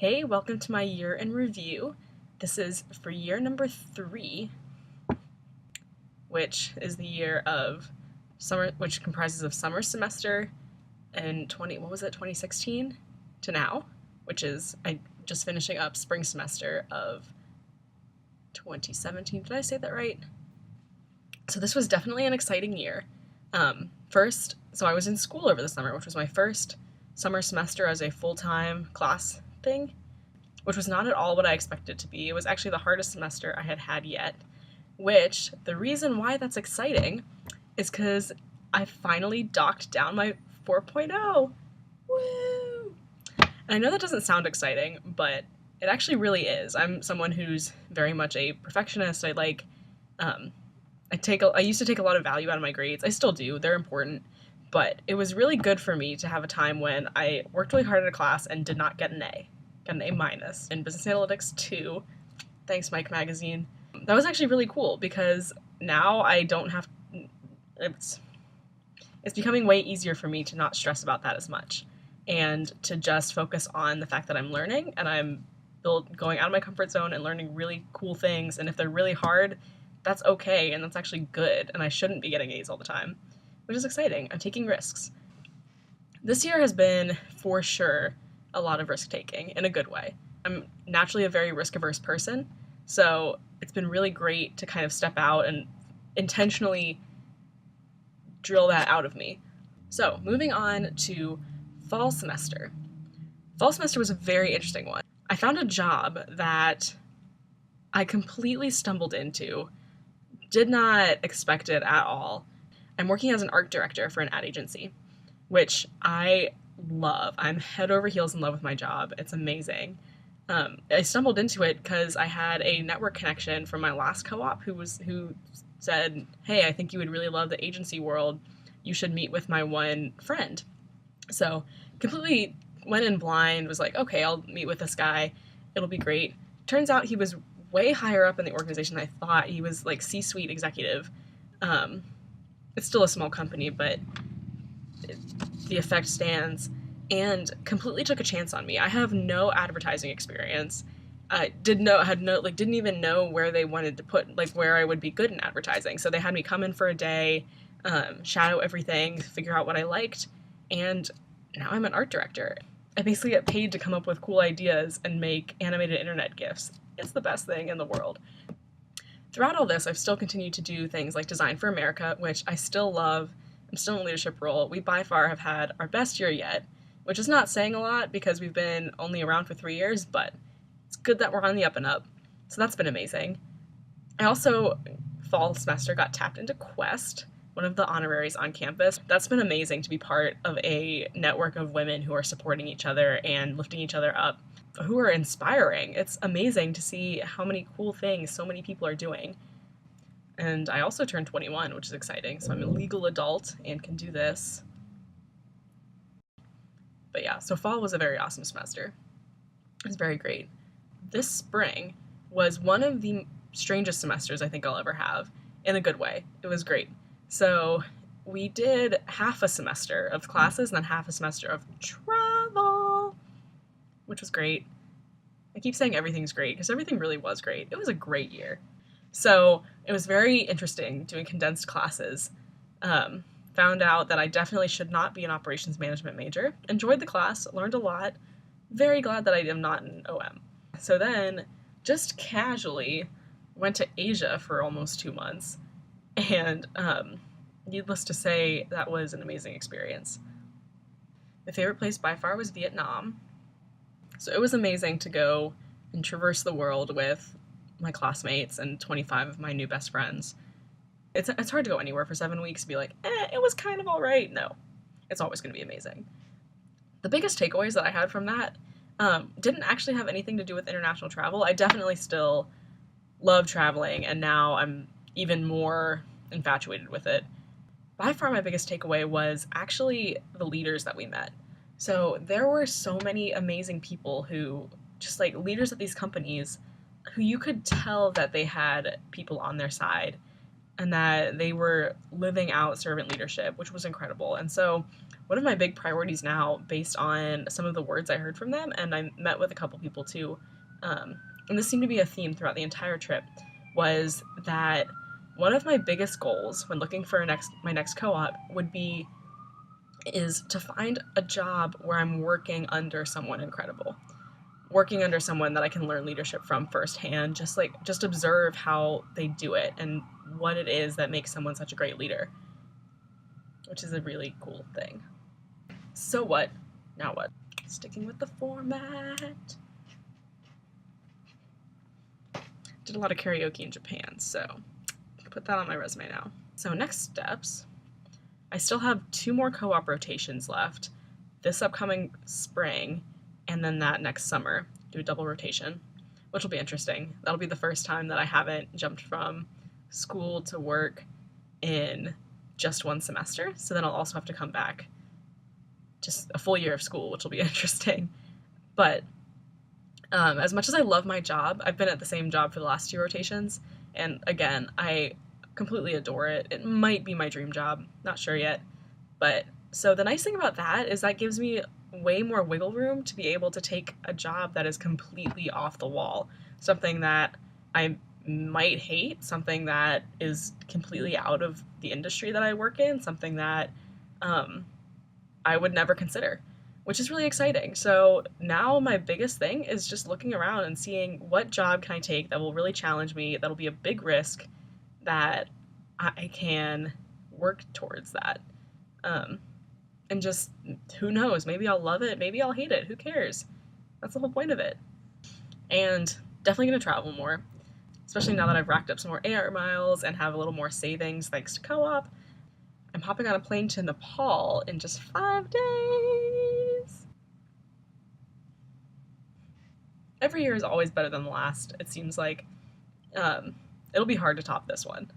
Hey, welcome to my year in review. This is for year number 3, which is the year of summer, which comprises of summer semester and 2016 to now, which is I just finishing up spring semester of 2017. Did I say that right? So this was definitely an exciting year. So I was in school over the summer, which was my first summer semester as a full-time class thing, which was not at all what I expected it to be. It was actually the hardest semester I had had yet, which the reason why that's exciting is because I finally docked down my 4.0. Woo! And I know that doesn't sound exciting, but it actually really is. I'm someone who's very much a perfectionist. I used to take a lot of value out of my grades. I still do. They're important. But it was really good for me to have a time when I worked really hard at a class and did not get an A. Got an A minus in Business Analytics 2. Thanks, Mike Magazine. That was actually really cool because now I don't have. It's becoming way easier for me to not stress about that as much and to just focus on the fact that I'm learning and I'm going out of my comfort zone and learning really cool things. And if they're really hard, that's okay and that's actually good. And I shouldn't be getting A's all the time, which is exciting. I'm taking risks. This year has been, for sure, a lot of risk taking in a good way. I'm naturally a very risk averse person, so it's been really great to kind of step out and intentionally drill that out of me. So moving on to fall semester. Fall semester was a very interesting one. I found a job that I completely stumbled into, did not expect it at all. I'm working as an art director for an ad agency, which I love. I'm head over heels in love with my job. It's amazing. I stumbled into it because I had a network connection from my last co-op who said, "Hey, I think you would really love the agency world. You should meet with my one friend." So completely went in blind, was like, okay, I'll meet with this guy. It'll be great. Turns out he was way higher up in the organization than I thought. He was like C-suite executive. It's still a small company, but the effect stands, and completely took a chance on me. I have no advertising experience. Didn't even know where they wanted to put, like, where I would be good in advertising. So they had me come in for a day, shadow everything, figure out what I liked, and now I'm an art director. I basically get paid to come up with cool ideas and make animated internet GIFs. It's the best thing in the world. Throughout all this, I've still continued to do things like Design for America, which I still love. I'm still in a leadership role. We by far have had our best year yet, which is not saying a lot because we've been only around for 3 years, but it's good that we're on the up and up. So that's been amazing. I also, fall semester, got tapped into Quest, one of the honoraries on campus. That's been amazing to be part of a network of women who are supporting each other and lifting each other up, who are inspiring. It's amazing to see how many cool things so many people are doing. And I also turned 21, which is exciting. So I'm a legal adult and can do this. But yeah, so fall was a very awesome semester. It was very great. This spring was one of the strangest semesters I think I'll ever have, in a good way. It was great. So we did half a semester of classes and then half a semester of travel, which was great. I keep saying everything's great because everything really was great. It was a great year. So it was very interesting doing condensed classes. Found out that I definitely should not be an operations management major. Enjoyed the class, learned a lot. Very glad that I am not an OM. So then, just casually, went to Asia for almost 2 months. And needless to say, that was an amazing experience. My favorite place by far was Vietnam. So it was amazing to go and traverse the world with my classmates and 25 of my new best friends. It's hard to go anywhere for 7 weeks and be like, it was kind of all right. No, it's always going to be amazing. The biggest takeaways that I had from that didn't actually have anything to do with international travel. I definitely still love traveling, and now I'm even more infatuated with it. By far, my biggest takeaway was actually the leaders that we met. So there were so many amazing people who, just like leaders at these companies, who you could tell that they had people on their side and that they were living out servant leadership, which was incredible. And so one of my big priorities now, based on some of the words I heard from them, and I met with a couple people too, and this seemed to be a theme throughout the entire trip, was that one of my biggest goals when looking for my next co-op is to find a job where I'm working under someone incredible, working under someone that I can learn leadership from firsthand, just observe how they do it and what it is that makes someone such a great leader, which is a really cool thing. So what? Now what? Sticking with the format. Did a lot of karaoke in Japan, so put that on my resume now. So next steps. I still have 2 more co-op rotations left this upcoming spring, and then that next summer, do a double rotation, which will be interesting. That'll be the first time that I haven't jumped from school to work in just one semester, so then I'll also have to come back just a full year of school, which will be interesting. But as much as I love my job, I've been at the same job for the last 2 rotations, and again, I completely adore it. It might be my dream job, not sure yet. But so the nice thing about that is that gives me way more wiggle room to be able to take a job that is completely off the wall, something that I might hate, something that is completely out of the industry that I work in, something that I would never consider, which is really exciting. So now my biggest thing is just looking around and seeing what job can I take that will really challenge me, that'll be a big risk, that I can work towards that. And just, who knows, maybe I'll love it, maybe I'll hate it, who cares? That's the whole point of it. And definitely going to travel more, especially now that I've racked up some more air miles and have a little more savings thanks to co-op. I'm hopping on a plane to Nepal in just 5 days. Every year is always better than the last, it seems like. It'll be hard to top this one.